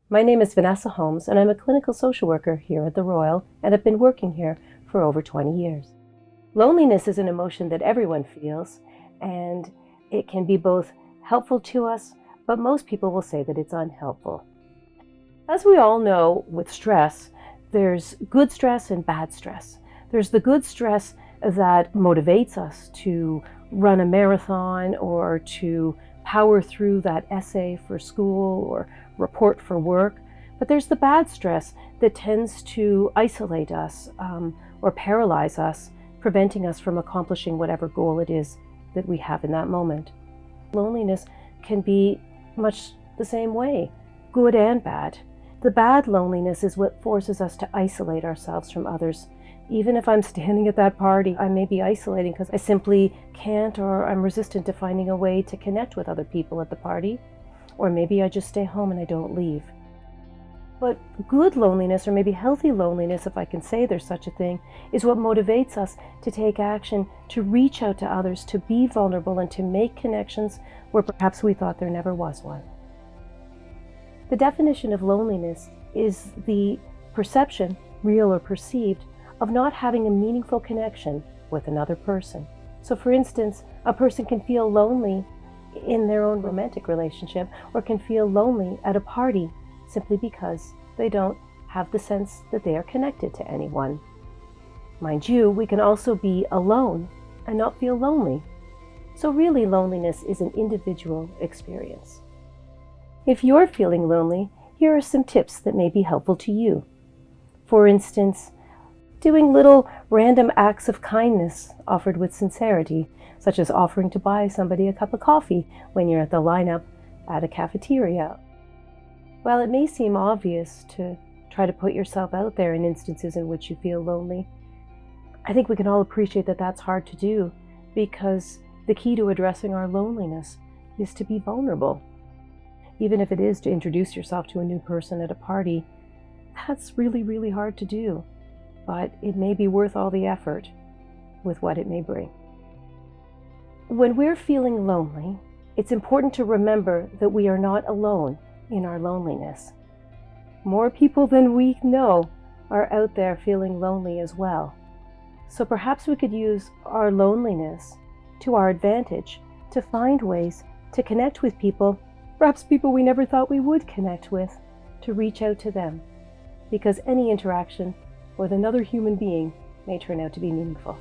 My name is Vanessa Holmes, and I'm a clinical social worker here at the Royal, and have been working here for over 20 years. Loneliness is an emotion that everyone feels, and it can be both helpful to us, but most people will say that it's unhelpful. As we all know, with stress, there's good stress and bad stress. There's the good stress that motivates us to run a marathon or to power through that essay for school or report for work. But there's the bad stress that tends to isolate us or paralyze us, preventing us from accomplishing whatever goal it is that we have in that moment. Loneliness can be much the same way, good and bad. The bad loneliness is what forces us to isolate ourselves from others. Even if I'm standing at that party, I may be isolating because I simply can't, or I'm resistant to finding a way to connect with other people at the party. Or maybe I just stay home and I don't leave. But good loneliness, or maybe healthy loneliness, if I can say there's such a thing, is what motivates us to take action, to reach out to others, to be vulnerable, and to make connections where perhaps we thought there never was one. The definition of loneliness is the perception, real or perceived, of not having a meaningful connection with another person. So for instance, a person can feel lonely in their own romantic relationship, or can feel lonely at a party simply because they don't have the sense that they are connected to anyone. Mind you, we can also be alone and not feel lonely. So really, loneliness is an individual experience. If you're feeling lonely, here are some tips that may be helpful to you. For instance, doing little random acts of kindness offered with sincerity, such as offering to buy somebody a cup of coffee when you're at the lineup at a cafeteria. While it may seem obvious to try to put yourself out there in instances in which you feel lonely, I think we can all appreciate that that's hard to do, because the key to addressing our loneliness is to be vulnerable. Even if it is to introduce yourself to a new person at a party, that's really, really hard to do. But it may be worth all the effort with what it may bring. When we're feeling lonely, it's important to remember that we are not alone in our loneliness. More people than we know are out there feeling lonely as well. So perhaps we could use our loneliness to our advantage to find ways to connect with people, perhaps people we never thought we would connect with, to reach out to them, because any interaction with another human being may turn out to be meaningful.